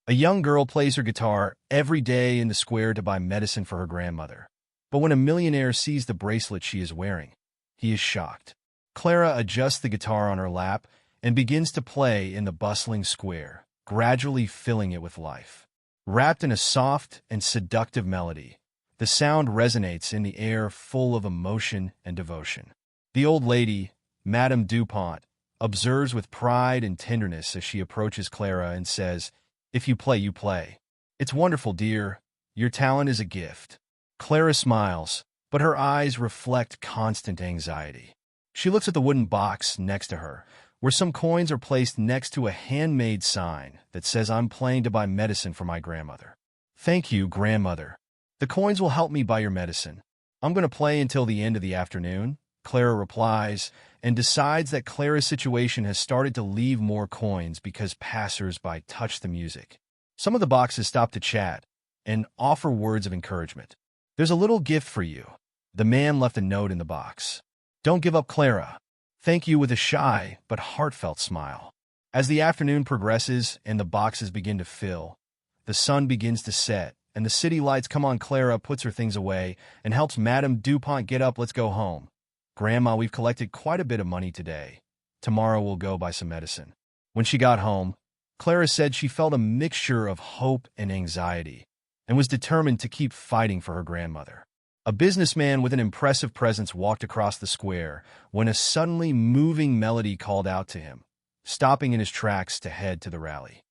A young girl plays her guitar every day in the square to buy medicine for her grandmother. But when a millionaire sees the bracelet she is wearing, he is shocked. Clara adjusts the guitar on her lap and begins to play in the bustling square, gradually filling it with life. Wrapped in a soft and seductive melody, the sound resonates in the air, full of emotion and devotion. The old lady, Madame Dupont, observes with pride and tenderness as she approaches Clara and says, "If you play, you play. It's wonderful, dear. Your talent is a gift." Clara smiles, but her eyes reflect constant anxiety. She looks at the wooden box next to her, where some coins are placed next to a handmade sign that says, "I'm playing to buy medicine for my grandmother." "Thank you, grandmother. The coins will help me buy your medicine. I'm going to play until the end of the afternoon," Clara replies, and decides that Clara's situation has started to leave more coins because passers-by touch the music. Some of the boxes stop to chat and offer words of encouragement. "There's a little gift for you." The man left a note in the box. "Don't give up, Clara. Thank you," with a shy but heartfelt smile. As the afternoon progresses and the boxes begin to fill, the sun begins to set, and the city lights come on. Clara puts her things away and helps Madame Dupont get up. "Let's go home. Grandma, we've collected quite a bit of money today. Tomorrow we'll go buy some medicine." When she got home, Clara said she felt a mixture of hope and anxiety and was determined to keep fighting for her grandmother. A businessman with an impressive presence walked across the square when a suddenly moving melody called out to him, stopping in his tracks to head to the rally.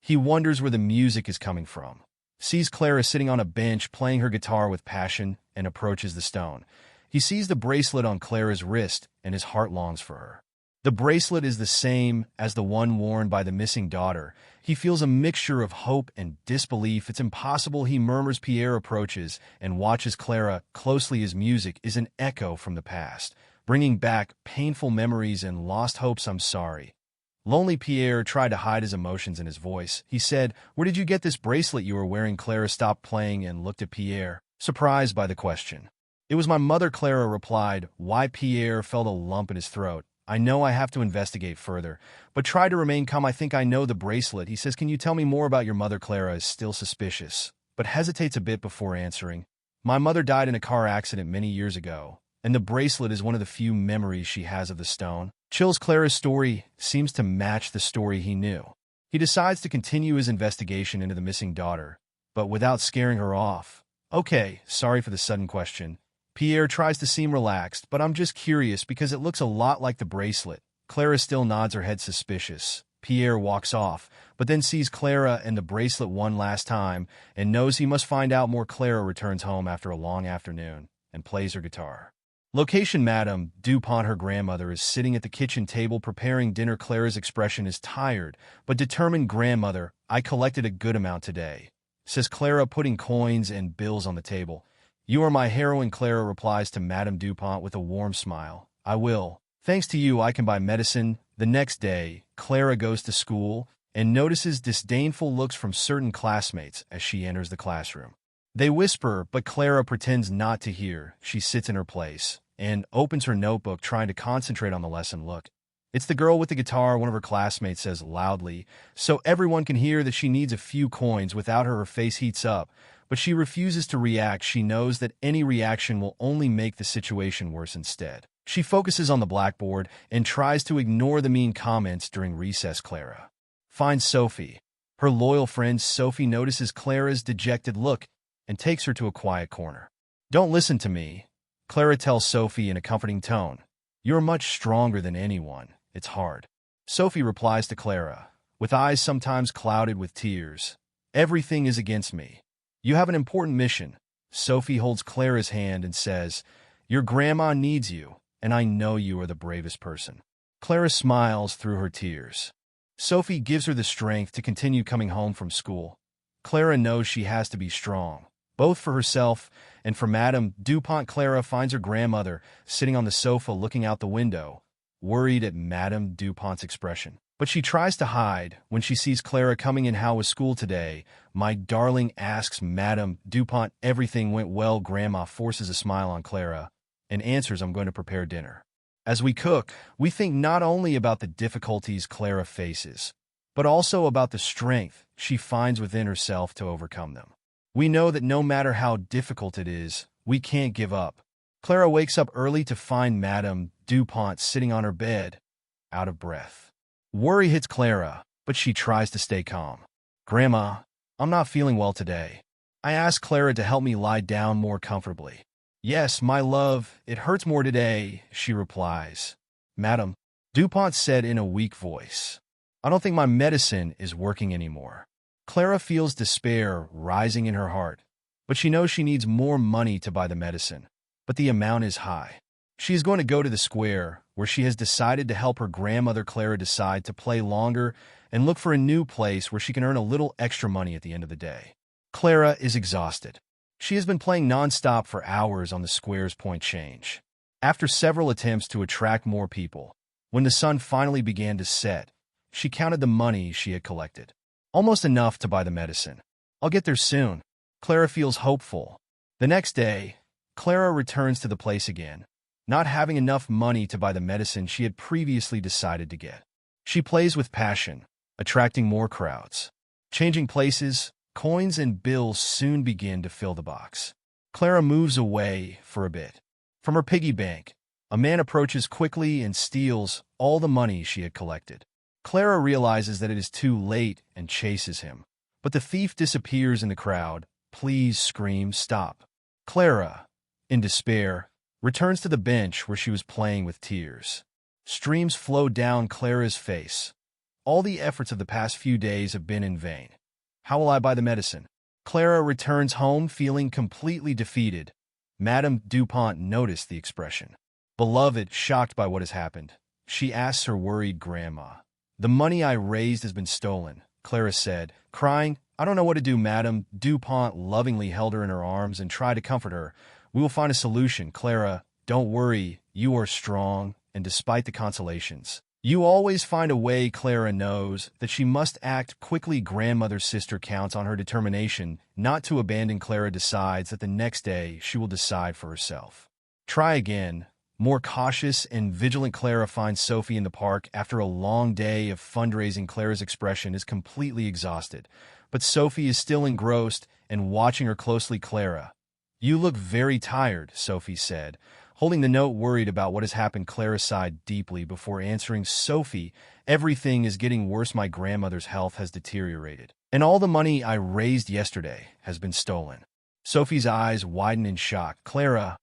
He wonders where the music is coming from, sees Clara sitting on a bench playing her guitar with passion, and approaches the stone. He sees the bracelet on Clara's wrist, and his heart longs for her. The bracelet is the same as the one worn by the missing daughter. He feels a mixture of hope and disbelief. "It's impossible," he murmurs. Pierre approaches and watches Clara closely. His music is an echo from the past, bringing back painful memories and lost hopes. "I'm sorry." Lonely Pierre tried to hide his emotions in his voice. He said, "Where did you get this bracelet you were wearing?" Clara stopped playing and looked at Pierre, surprised by the question. "It was my mother," Clara replied. Why? Pierre felt a lump in his throat. "I know I have to investigate further, but try to remain calm. I think I know the bracelet." He says, "Can you tell me more about your mother?" Clara is still suspicious, but hesitates a bit before answering. "My mother died in a car accident many years ago, and the bracelet is one of the few memories she has of the stone." Chills. Clara's story seems to match the story he knew. He decides to continue his investigation into the missing daughter, but without scaring her off. "Okay, sorry for the sudden question." Pierre tries to seem relaxed, "But I'm just curious because it looks a lot like the bracelet." Clara still nods her head, suspicious. Pierre walks off, but then sees Clara and the bracelet one last time and knows he must find out more. Clara returns home after a long afternoon and plays her guitar. Location: Madame Dupont. Her grandmother is sitting at the kitchen table preparing dinner. Clara's expression is tired but determined. "Grandmother, I collected a good amount today," says Clara, putting coins and bills on the table. "You are my heroine," Clara replies to Madame Dupont with a warm smile. "I will. Thanks to you, I can buy medicine." The next day, Clara goes to school and notices disdainful looks from certain classmates as she enters the classroom. They whisper, but Clara pretends not to hear. She sits in her place and opens her notebook, trying to concentrate on the lesson. "Look, it's the girl with the guitar," one of her classmates says loudly, so everyone can hear that she needs a few coins. Without her, her face heats up, but she refuses to react. She knows that any reaction will only make the situation worse. Instead, she focuses on the blackboard and tries to ignore the mean comments. During recess, Clara finds Sophie. Her loyal friend Sophie notices Clara's dejected look and takes her to a quiet corner. "Don't listen to me," Clara tells Sophie in a comforting tone. "You're much stronger than anyone. It's hard." Sophie replies to Clara, with eyes sometimes clouded with tears, "Everything is against me. You have an important mission." Sophie holds Clara's hand and says, "Your grandma needs you, and I know you are the bravest person." Clara smiles through her tears. Sophie gives her the strength to continue coming home from school. Clara knows she has to be strong, both for herself and for Madame Dupont. Clara finds her grandmother sitting on the sofa looking out the window, worried at Madame Dupont's expression. But she tries to hide when she sees Clara coming in. "How was school today, my darling?" asks Madame Dupont. "Everything went well." Grandma forces a smile on Clara and answers, "I'm going to prepare dinner." As we cook, we think not only about the difficulties Clara faces, but also about the strength she finds within herself to overcome them. We know that no matter how difficult it is, we can't give up. Clara wakes up early to find Madame Dupont sitting on her bed, out of breath. Worry hits Clara, but she tries to stay calm. "Grandma, I'm not feeling well today. I asked Clara to help me lie down more comfortably." "Yes, my love, it hurts more today," she replies. "Madame," Dupont said in a weak voice, "I don't think my medicine is working anymore." Clara feels despair rising in her heart, but she knows she needs more money to buy the medicine. But the amount is high. She is going to go to the square, where she has decided to help her grandmother Clara decide to play longer and look for a new place where she can earn a little extra money at the end of the day. Clara is exhausted. She has been playing nonstop for hours on the square's point change. After several attempts to attract more people, when the sun finally began to set, she counted the money she had collected. Almost enough to buy the medicine. "I'll get there soon." Clara feels hopeful. The next day, Clara returns to the place again, not having enough money to buy the medicine she had previously decided to get. She plays with passion, attracting more crowds. Changing places, coins and bills soon begin to fill the box. Clara moves away for a bit. From her piggy bank, a man approaches quickly and steals all the money she had collected. Clara realizes that it is too late and chases him, but the thief disappears in the crowd. "Please," screams, "stop." Clara, in despair, returns to the bench where she was playing with tears. Streams flow down Clara's face. All the efforts of the past few days have been in vain. How will I buy the medicine? Clara returns home feeling completely defeated. Madame Dupont noticed the expression. Beloved, shocked by what has happened, she asks her worried grandma. "The money I raised has been stolen," Clara said, crying. "I don't know what to do." Madame Dupont lovingly held her in her arms and tried to comfort her. "We will find a solution, Clara. Don't worry, you are strong, and despite the consolations, you always find a way." Clara knows that she must act quickly. Grandmother's sister counts on her determination not to abandon. Clara decides that the next day she will decide for herself. Try again. More cautious and vigilant, Clara finds Sophie in the park. After a long day of fundraising, Clara's expression is completely exhausted, but Sophie is still engrossed and watching her closely. "Clara, you look very tired," Sophie said, holding the note. Worried about what has happened, Clara sighed deeply before answering. "Sophie, everything is getting worse. My grandmother's health has deteriorated, and all the money I raised yesterday has been stolen." Sophie's eyes widen in shock. "Clara,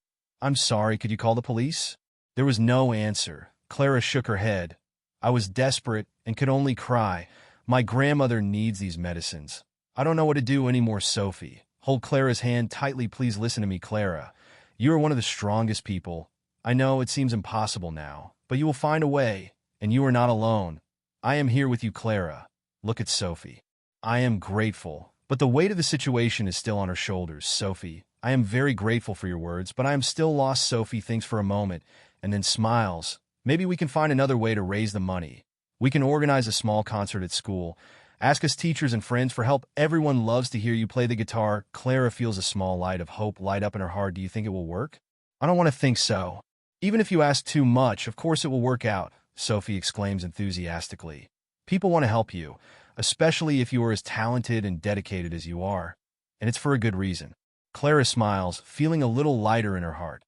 I'm sorry, could you call the police?" There was no answer. Clara shook her head. "I was desperate and could only cry. My grandmother needs these medicines. I don't know what to do anymore." Sophie, hold Clara's hand tightly. "Please listen to me, Clara. You are one of the strongest people. I know it seems impossible now, but you will find a way, and you are not alone. I am here with you." Clara, look at Sophie. "I am grateful, but the weight of the situation is still on her shoulders." "Sophie, I am very grateful for your words, but I am still lost." Sophie thinks for a moment and then smiles. "Maybe we can find another way to raise the money. We can organize a small concert at school. Ask us teachers and friends for help. Everyone loves to hear you play the guitar." Clara feels a small light of hope light up in her heart. "Do you think it will work?" "I don't want to think so. Even if you ask too much, of course it will work out," Sophie exclaims enthusiastically. "People want to help you, especially if you are as talented and dedicated as you are. And it's for a good reason." Clara smiles, feeling a little lighter in her heart.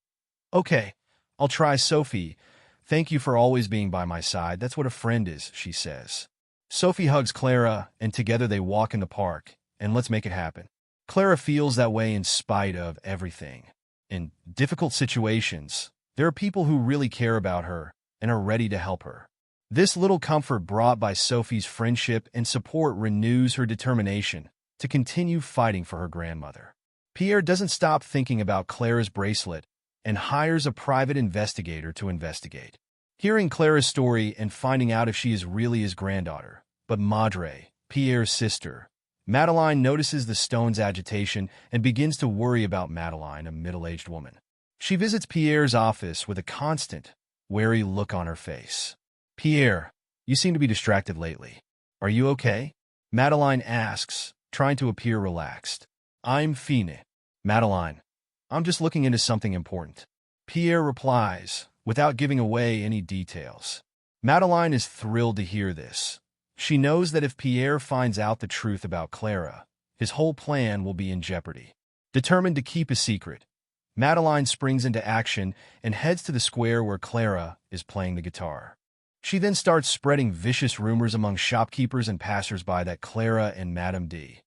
"Okay, I'll try." "Sophie, thank you for always being by my side. That's what a friend is," she says. Sophie hugs Clara, and together they walk in the park, and let's make it happen. Clara feels that way in spite of everything. In difficult situations, there are people who really care about her and are ready to help her. This little comfort brought by Sophie's friendship and support renews her determination to continue fighting for her grandmother. Pierre doesn't stop thinking about Clara's bracelet and hires a private investigator to investigate. Hearing Clara's story and finding out if she is really his granddaughter, but Madre, Pierre's sister, Madeline notices the stone's agitation and begins to worry about Madeline, a middle-aged woman. She visits Pierre's office with a constant, wary look on her face. "Pierre, you seem to be distracted lately. Are you okay?" Madeline asks, trying to appear relaxed. "I'm fine, Madeline. I'm just looking into something important," Pierre replies, without giving away any details. Madeline is thrilled to hear this. She knows that if Pierre finds out the truth about Clara, his whole plan will be in jeopardy. Determined to keep a secret, Madeline springs into action and heads to the square where Clara is playing the guitar. She then starts spreading vicious rumors among shopkeepers and passers-by that Clara and Madame D.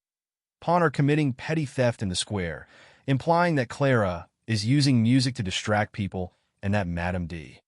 Pont are committing petty theft in the square, implying that Clara is using music to distract people and that Madame D.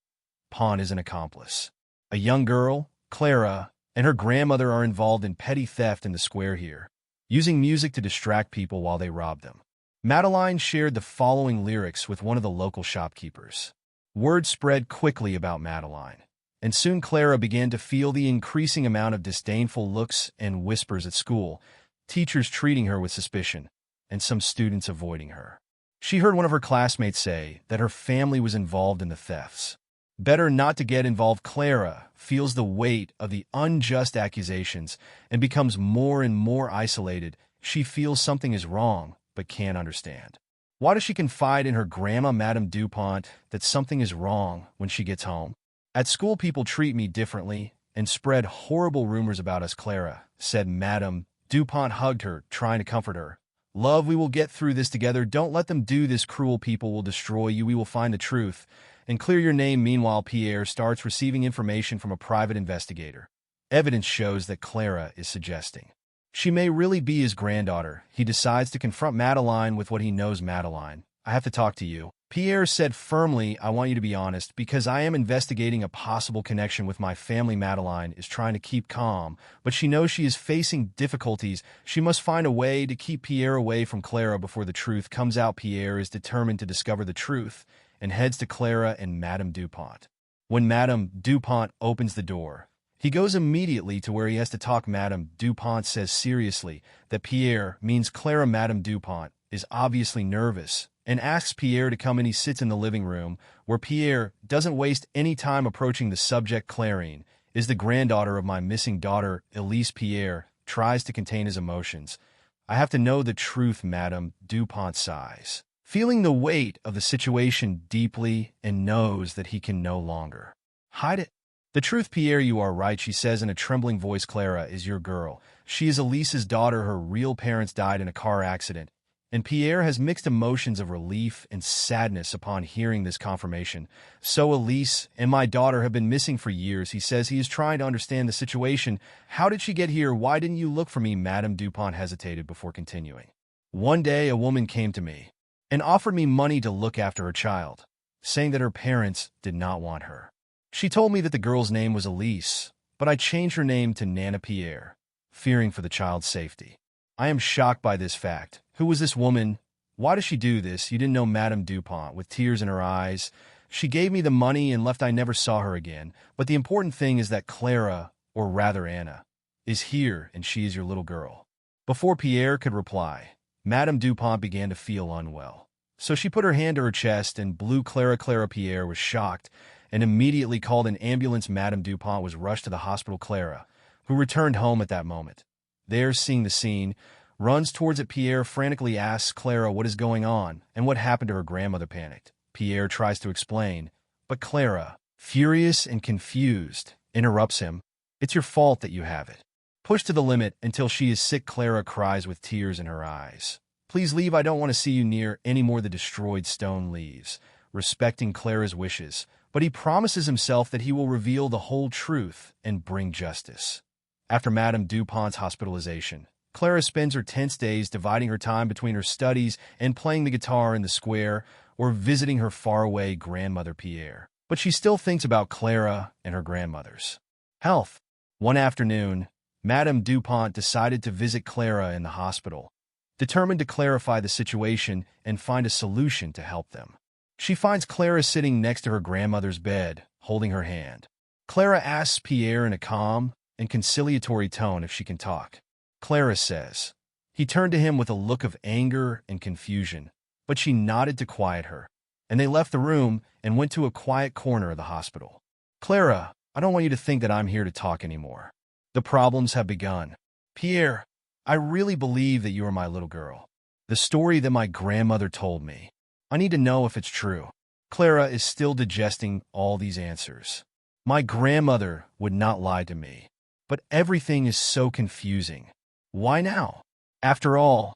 Pont is an accomplice. A young girl, Clara, and her grandmother are involved in petty theft in the square here, using music to distract people while they rob them. Madeline shared the following lyrics with one of the local shopkeepers. Word spread quickly about Madeline, and soon Clara began to feel the increasing amount of disdainful looks and whispers at school, teachers treating her with suspicion, and some students avoiding her. She heard one of her classmates say that her family was involved in the thefts. Better not to get involved. Clara feels the weight of the unjust accusations and becomes more and more isolated. She feels something is wrong, but can't understand. Why does she confide in her grandma, Madame Dupont, that something is wrong when she gets home? At school, people treat me differently and spread horrible rumors about us, Clara said. Madame Dupont hugged her, trying to comfort her. Love, we will get through this together. Don't let them do this. Cruel people will destroy you. We will find the truth and clear your name. Meanwhile, Pierre starts receiving information from a private investigator. Evidence shows that Clara is suggesting she may really be his granddaughter. He decides to confront Madeline with what he knows. Madeline, I have to talk to you. Pierre said firmly, I want you to be honest, because I am investigating a possible connection with my family. Madeline is trying to keep calm, but she knows she is facing difficulties. She must find a way to keep Pierre away from Clara before the truth comes out. Pierre is determined to discover the truth and heads to Clara and Madame Dupont. When Madame Dupont opens the door, he goes immediately to where he has to talk. Madame Dupont says seriously that Pierre means Clara. Madame Dupont is obviously nervous and asks Pierre to come in. He sits in the living room, where Pierre doesn't waste any time approaching the subject. Clarine is the granddaughter of my missing daughter, Elise. Pierre tries to contain his emotions. I have to know the truth. Madame Dupont sighs, feeling the weight of the situation deeply, and knows that he can no longer hide it. The truth, Pierre, you are right, she says in a trembling voice. Clara is your girl. She is Elise's daughter. Her real parents died in a car accident. And Pierre has mixed emotions of relief and sadness upon hearing this confirmation. So Elise and my daughter have been missing for years. He says he is trying to understand the situation. How did she get here? Why didn't you look for me? Madame Dupont hesitated before continuing. One day a woman came to me and offered me money to look after her child, saying that her parents did not want her. She told me that the girl's name was Elise, but I changed her name to Nana. Pierre, fearing for the child's safety. I am shocked by this fact. Who was this woman? Why does she do this? You didn't know Madame Dupont, with tears in her eyes. She gave me the money and left. I never saw her again. But the important thing is that Clara, or rather Anna, is here, and she is your little girl. Before Pierre could reply, Madame Dupont began to feel unwell. So she put her hand to her chest and blew Clara. Pierre was shocked and immediately called an ambulance. Madame Dupont was rushed to the hospital. Clara, who returned home at that moment, there, seeing the scene, runs towards it. Pierre frantically asks Clara what is going on and what happened to her grandmother. Panicked, Pierre tries to explain, but Clara, furious and confused, interrupts him. It's your fault that you have it. Pushed to the limit until she is sick, Clara cries with tears in her eyes. Please leave. I don't want to see you near anymore. The destroyed stone leaves, respecting Clara's wishes, but he promises himself that he will reveal the whole truth and bring justice. After Madame Dupont's hospitalization, Clara spends her tense days dividing her time between her studies and playing the guitar in the square or visiting her faraway grandmother. Pierre, but she still thinks about Clara and her grandmother's health. One afternoon, Madame Dupont decided to visit Clara in the hospital, determined to clarify the situation and find a solution to help them. She finds Clara sitting next to her grandmother's bed, holding her hand. Clara asks Pierre in a calm and conciliatory tone if she can talk. Clara says. He turned to him with a look of anger and confusion, but she nodded to quiet her, and they left the room and went to a quiet corner of the hospital. Clara, I don't want you to think that I'm here to talk anymore. The problems have begun. Pierre, I really believe that you are my little girl. The story that my grandmother told me. I need to know if it's true. Clara is still digesting all these answers. My grandmother would not lie to me. But everything is so confusing. Why now? After all,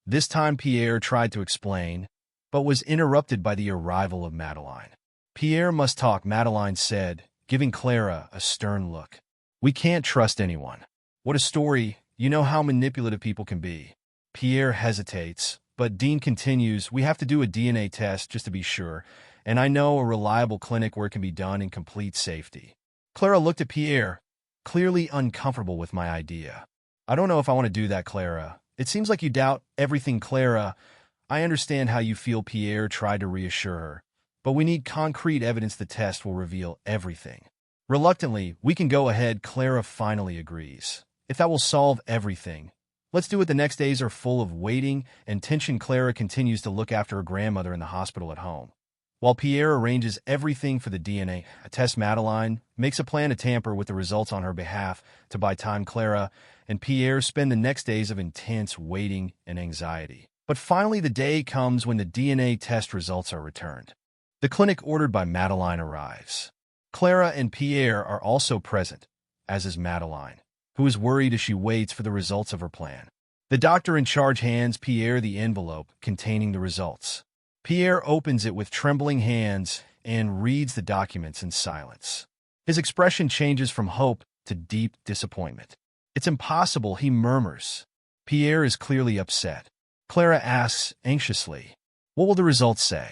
this time Pierre tried to explain, but was interrupted by the arrival of Madeline. Pierre must talk, Madeline said, giving Clara a stern look. We can't trust anyone. What a story. You know how manipulative people can be. Pierre hesitates, but Dean continues, we have to do a DNA test just to be sure, and I know a reliable clinic where it can be done in complete safety. Clara looked at Pierre, clearly uncomfortable with my idea. I don't know if I want to do that, Clara. It seems like you doubt everything, Clara. I understand how you feel, Pierre tried to reassure her, but we need concrete evidence the test will reveal everything. Reluctantly, we can go ahead, Clara finally agrees. If that will solve everything, let's do it. The next days are full of waiting and tension. Clara continues to look after her grandmother in the hospital at home, while Pierre arranges everything for the DNA test. Madeline makes a plan to tamper with the results on her behalf to buy time. Clara and Pierre spend the next days of intense waiting and anxiety. But finally, the day comes when the DNA test results are returned. The clinic ordered by Madeline arrives. Clara and Pierre are also present, as is Madeline, who is worried as she waits for the results of her plan. The doctor in charge hands Pierre the envelope containing the results. Pierre opens it with trembling hands and reads the documents in silence. His expression changes from hope to deep disappointment. It's impossible, he murmurs. Pierre is clearly upset. Clara asks anxiously, what will the results say?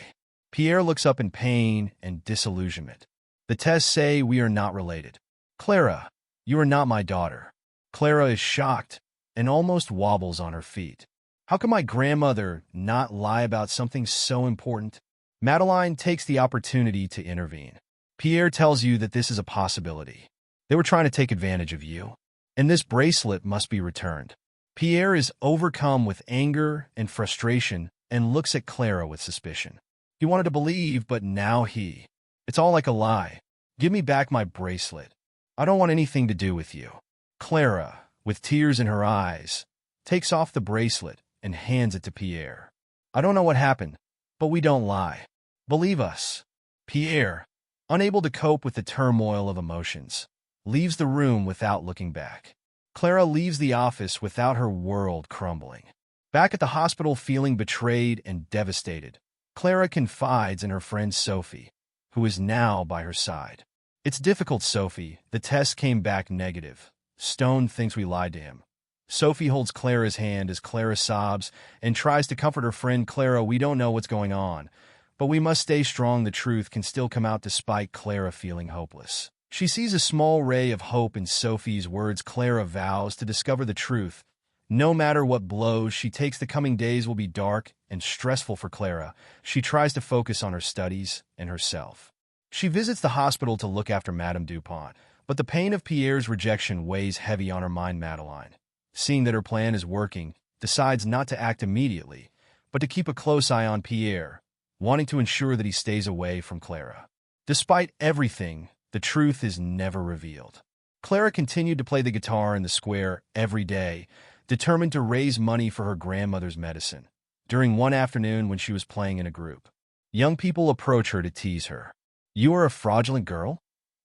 Pierre looks up in pain and disillusionment. The tests say we are not related. Clara, you are not my daughter. Clara is shocked and almost wobbles on her feet. How can my grandmother not lie about something so important? Madeline takes the opportunity to intervene. Pierre tells you that this is a possibility. They were trying to take advantage of you, and this bracelet must be returned. Pierre is overcome with anger and frustration and looks at Clara with suspicion. He wanted to believe, but now it's all like a lie. Give me back my bracelet. I don't want anything to do with you. Clara, with tears in her eyes, takes off the bracelet and hands it to Pierre. I don't know what happened, but we don't lie. Believe us. Pierre, unable to cope with the turmoil of emotions, leaves the room without looking back. Clara leaves the office without her world crumbling. Back at the hospital, feeling betrayed and devastated, Clara confides in her friend Sophie, who is now by her side. It's difficult, Sophie. The test came back negative. Stone thinks we lied to him. Sophie holds Clara's hand as Clara sobs and tries to comfort her friend. Clara, we don't know what's going on, but we must stay strong. The truth can still come out despite Clara feeling hopeless. She sees a small ray of hope in Sophie's words. Clara vows to discover the truth. No matter what blows she takes, the coming days will be dark and stressful for Clara. She tries to focus on her studies and herself. She visits the hospital to look after Madame Dupont, but the pain of Pierre's rejection weighs heavy on her mind. Madeline, seeing that her plan is working, decides not to act immediately, but to keep a close eye on Pierre, wanting to ensure that he stays away from Clara. Despite everything, the truth is never revealed. Clara continued to play the guitar in the square every day, determined to raise money for her grandmother's medicine. During one afternoon when she was playing in a group, young people approach her to tease her. You are a fraudulent girl,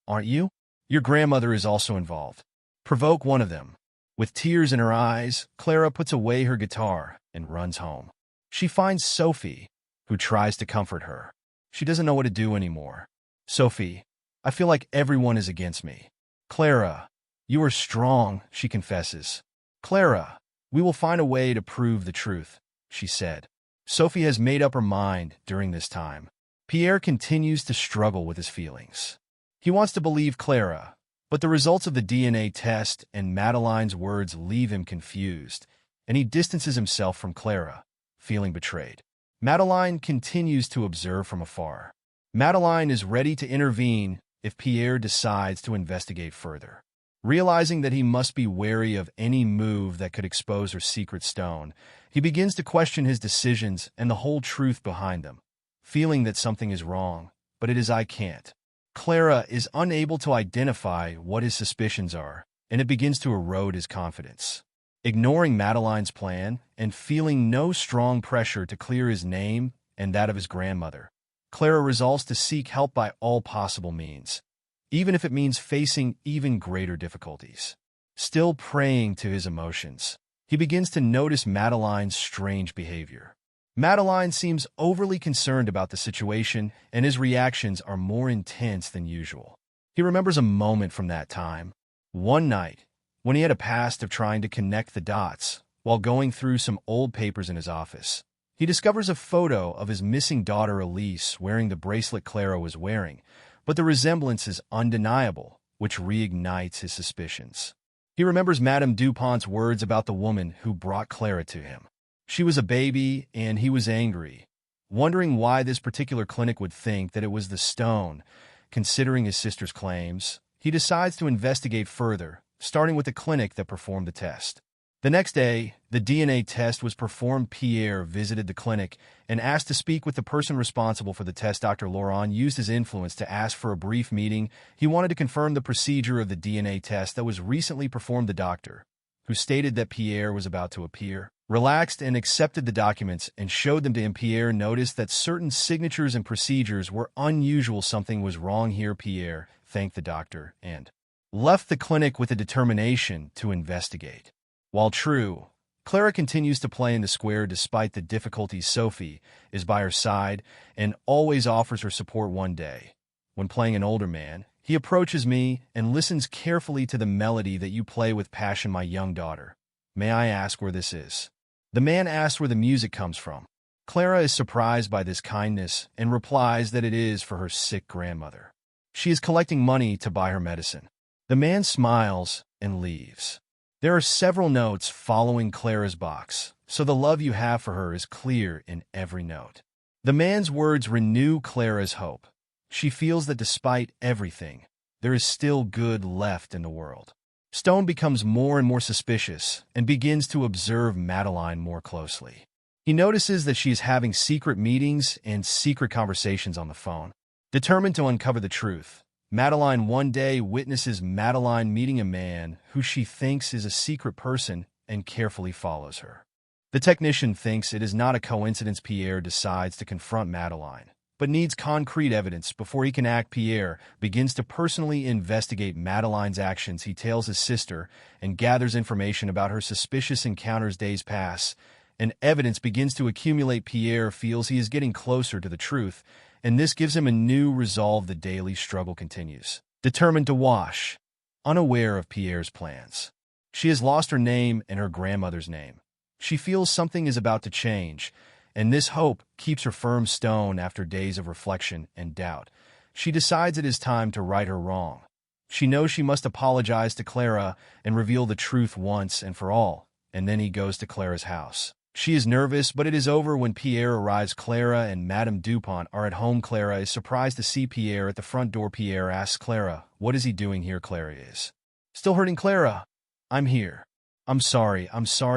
aren't you? Your grandmother is also involved. Provoke one of them. With tears in her eyes, Clara puts away her guitar and runs home. She finds Sophie, who tries to comfort her. She doesn't know what to do anymore. Sophie, I feel like everyone is against me. Clara, you are strong, she confesses. Clara, we will find a way to prove the truth, she said. Sophie has made up her mind during this time. Pierre continues to struggle with his feelings. He wants to believe Clara, but the results of the DNA test and Madeline's words leave him confused, and he distances himself from Clara, feeling betrayed. Madeline continues to observe from afar. Madeline is ready to intervene if Pierre decides to investigate further. Realizing that he must be wary of any move that could expose her secret stone, he begins to question his decisions and the whole truth behind them, feeling that something is wrong, but it is I can't. Clara is unable to identify what his suspicions are, and it begins to erode his confidence. Ignoring Madeline's plan and feeling no strong pressure to clear his name and that of his grandmother, Clara resolves to seek help by all possible means, even if it means facing even greater difficulties. Still preying to his emotions, he begins to notice Madeline's strange behavior. Madeline seems overly concerned about the situation, and his reactions are more intense than usual. He remembers a moment from that time. One night, when he had a past of trying to connect the dots while going through some old papers in his office. He discovers a photo of his missing daughter Elise wearing the bracelet Clara was wearing, but the resemblance is undeniable, which reignites his suspicions. He remembers Madame Dupont's words about the woman who brought Clara to him. She was a baby, and he was angry, wondering why this particular clinic would think that it was the stone. Considering his sister's claims, he decides to investigate further, starting with the clinic that performed the test. The next day, the DNA test was performed. Pierre visited the clinic and asked to speak with the person responsible for the test. Dr. Laurent used his influence to ask for a brief meeting. He wanted to confirm the procedure of the DNA test that was recently performed. The doctor, who stated that Pierre was about to appear, relaxed and accepted the documents and showed them to him. Pierre noticed that certain signatures and procedures were unusual. Something was wrong here. Pierre thanked the doctor and left the clinic with a determination to investigate. While true, Clara continues to play in the square despite the difficulties. Sophie is by her side and always offers her support. One day, when playing an older man, he approaches me and listens carefully to the melody that you play with passion. My young daughter, may I ask where this is? The man asks where the music comes from. Clara is surprised by this kindness and replies that it is for her sick grandmother. She is collecting money to buy her medicine. The man smiles and leaves. There are several notes following Clara's box, so the love you have for her is clear in every note. The man's words renew Clara's hope. She feels that despite everything, there is still good left in the world. Stone becomes more and more suspicious and begins to observe Madeline more closely. He notices that she is having secret meetings and secret conversations on the phone. Determined to uncover the truth, Madeline one day witnesses Madeline meeting a man who she thinks is a secret person and carefully follows her. The technician thinks it is not a coincidence. Pierre decides to confront Madeline, but needs concrete evidence before he can act. Pierre begins to personally investigate Madeline's actions. He tells his sister and gathers information about her suspicious encounters. Days pass, and evidence begins to accumulate. Pierre feels he is getting closer to the truth, and this gives him a new resolve. The daily struggle continues. Determined to wash, unaware of Pierre's plans. She has lost her name and her grandmother's name. She feels something is about to change, and this hope keeps her firm. Stone, after days of reflection and doubt, she decides it is time to right her wrong. She knows she must apologize to Clara and reveal the truth once and for all, and then he goes to Clara's house. She is nervous, but it is over when Pierre arrives. Clara and Madame Dupont are at home. Clara is surprised to see Pierre at the front door. Pierre asks Clara, what is he doing here? Clara is still hurting. Clara, I'm here. I'm sorry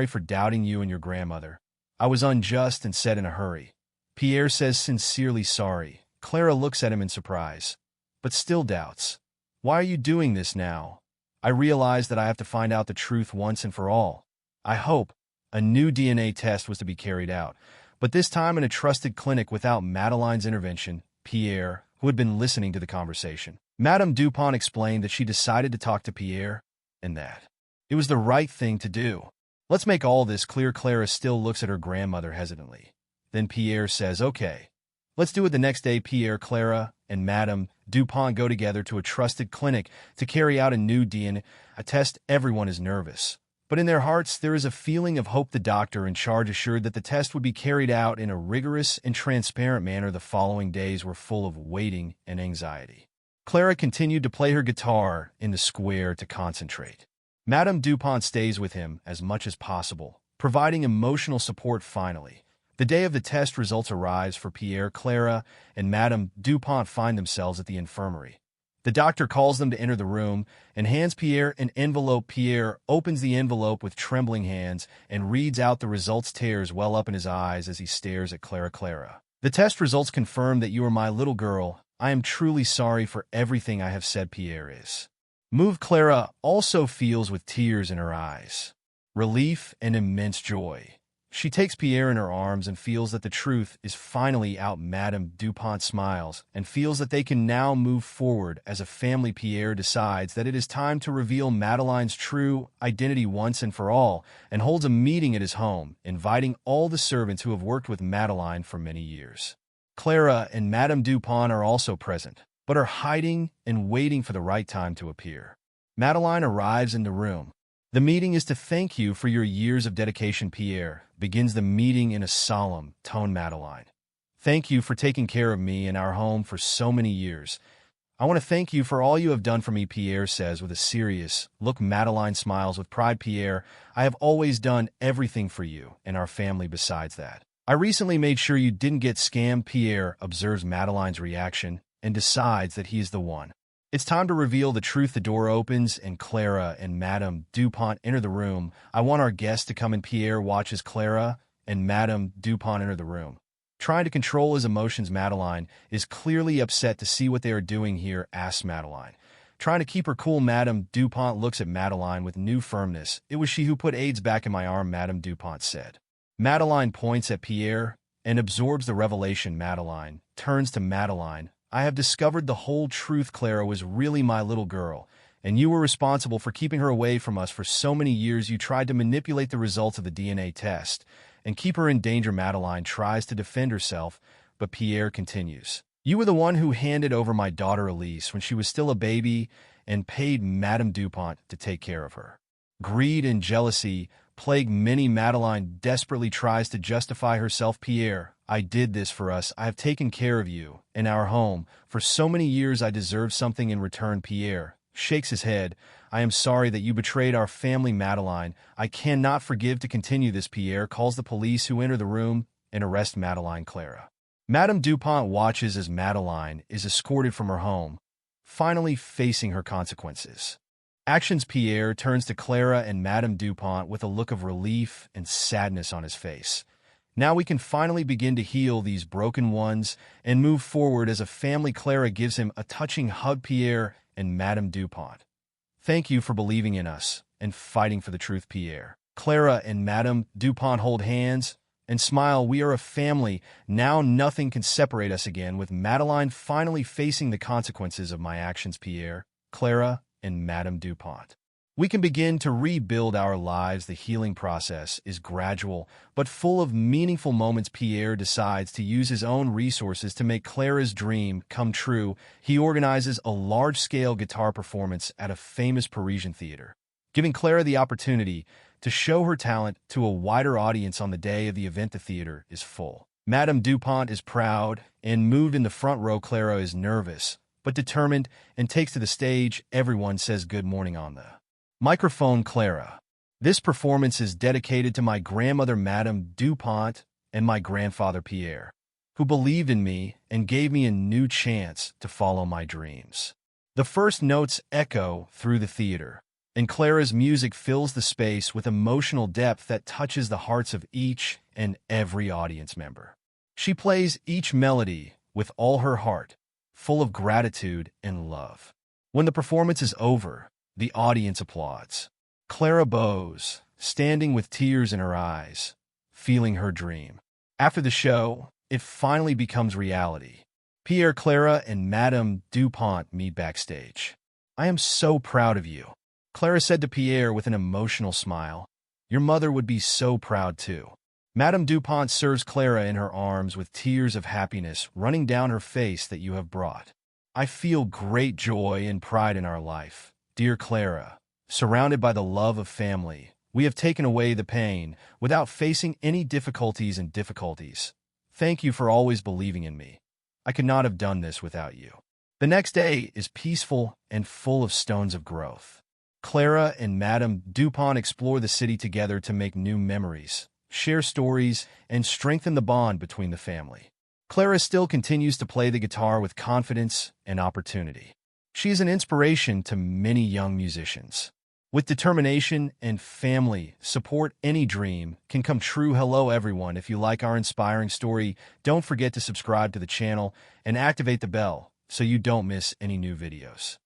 for doubting you and your grandmother. I was unjust and said in a hurry. Pierre says sincerely sorry. Clara looks at him in surprise, but still doubts. Why are you doing this now? I realize that I have to find out the truth once and for all. I hope. A new DNA test was to be carried out, but this time in a trusted clinic without Madeline's intervention. Pierre, who had been listening to the conversation. Madame Dupont explained that she decided to talk to Pierre, and that it was the right thing to do. Let's make all this clear. Clara still looks at her grandmother hesitantly. Then Pierre says, okay, let's do it. The next day, Pierre, Clara, and Madame Dupont go together to a trusted clinic to carry out a new DNA test. Everyone is nervous, but in their hearts there is a feeling of hope. The doctor in charge assured that the test would be carried out in a rigorous and transparent manner. The following days were full of waiting and anxiety. Clara continued to play her guitar in the square to concentrate. Madame Dupont stays with him as much as possible, providing emotional support. Finally, the day of the test results arrives for Pierre. Clara and Madame Dupont find themselves at the infirmary. The doctor calls them to enter the room and hands Pierre an envelope. Pierre opens the envelope with trembling hands and reads out the results. Tears well up in his eyes as he stares at Clara. Clara, the test results confirm that you are my little girl. I am truly sorry for everything I have said. Pierre is moved. Clara also feels with tears in her eyes relief and immense joy. She takes Pierre in her arms and feels that the truth is finally out. Madame Dupont smiles and feels that they can now move forward as a family. Pierre decides that it is time to reveal Madeleine's true identity once and for all, and holds a meeting at his home, inviting all the servants who have worked with Madeleine for many years. Clara and Madame Dupont are also present, but are hiding and waiting for the right time to appear. Madeleine arrives in the room. The meeting is to thank you for your years of dedication. Pierre begins the meeting in a solemn tone. Madeleine, thank you for taking care of me and our home for so many years. I want to thank you for all you have done for me, Pierre says with a serious look. Madeleine smiles with pride. Pierre, I have always done everything for you and our family. Besides that, I recently made sure you didn't get scammed. Pierre observes Madeleine's reaction and decides that he is the one. It's time to reveal the truth. The door opens and Clara and Madame Dupont enter the room. I want our guests to come in. Pierre watches Clara and Madame Dupont enter the room. Trying to control his emotions, Madeleine is clearly upset to see what they are doing here. Asks Madeleine. Trying to keep her cool, Madame Dupont looks at Madeleine with new firmness. It was she who put AIDS back in my arm, Madame Dupont said. Madeleine points at Pierre and absorbs the revelation. Madeleine turns to Madeleine. I have discovered the whole truth. Clara was really my little girl, and you were responsible for keeping her away from us for so many years. You tried to manipulate the results of the DNA test and keep her in danger. Madeleine tries to defend herself, but Pierre continues. You were the one who handed over my daughter Elise when she was still a baby and paid Madame Dupont to take care of her. Greed and jealousy plague many. Madeleine desperately tries to justify herself. Pierre, I did this for us. I have taken care of you and our home for so many years. I deserve something in return. Pierre shakes his head. I am sorry that you betrayed our family. Madeleine, I cannot forgive. To continue this, Pierre calls the police, who enter the room and arrest Madeleine. Clara. Madame Dupont watches as Madeleine is escorted from her home, finally facing her consequences. Actions. Pierre turns to Clara and Madame Dupont with a look of relief and sadness on his face. Now we can finally begin to heal these broken ones and move forward as a family. Clara gives him a touching hug. Pierre and Madame Dupont, thank you for believing in us and fighting for the truth. Pierre, Clara and Madame Dupont hold hands and smile. We are a family. Now nothing can separate us again. With Madeleine finally facing the consequences of my actions, Pierre, Clara, and Madame Dupont, we can begin to rebuild our lives. The healing process is gradual, but full of meaningful moments. Pierre decides to use his own resources to make Clara's dream come true. He organizes a large-scale guitar performance at a famous Parisian theater, giving Clara the opportunity to show her talent to a wider audience. On the day of the event, the theater is full. Madame Dupont is proud and moved in the front row. Clara is nervous but determined and takes to the stage. Everyone says good morning on the microphone. Clara, this performance is dedicated to my grandmother Madame Dupont and my grandfather Pierre, who believed in me and gave me a new chance to follow my dreams. The first notes echo through the theater, and Clara's music fills the space with emotional depth that touches the hearts of each and every audience member. She plays each melody with all her heart, full of gratitude and love. When the performance is over, the audience applauds. Clara bows, standing with tears in her eyes, feeling her dream. After the show, it finally becomes reality. Pierre, Clara, and Madame Dupont meet backstage. I am so proud of you, Clara said to Pierre with an emotional smile. Your mother would be so proud too. Madame Dupont serves Clara in her arms with tears of happiness running down her face. That you have brought. I feel great joy and pride in our life. Dear Clara, surrounded by the love of family, we have taken away the pain without facing any difficulties. Thank you for always believing in me. I could not have done this without you. The next day is peaceful and full of stones of growth. Clara and Madame Dupont explore the city together to make new memories, share stories, and strengthen the bond between the family. Clara still continues to play the guitar with confidence and opportunity. She is an inspiration to many young musicians. With determination and family support, any dream can come true. Hello everyone, if you like our inspiring story, don't forget to subscribe to the channel and activate the bell so you don't miss any new videos.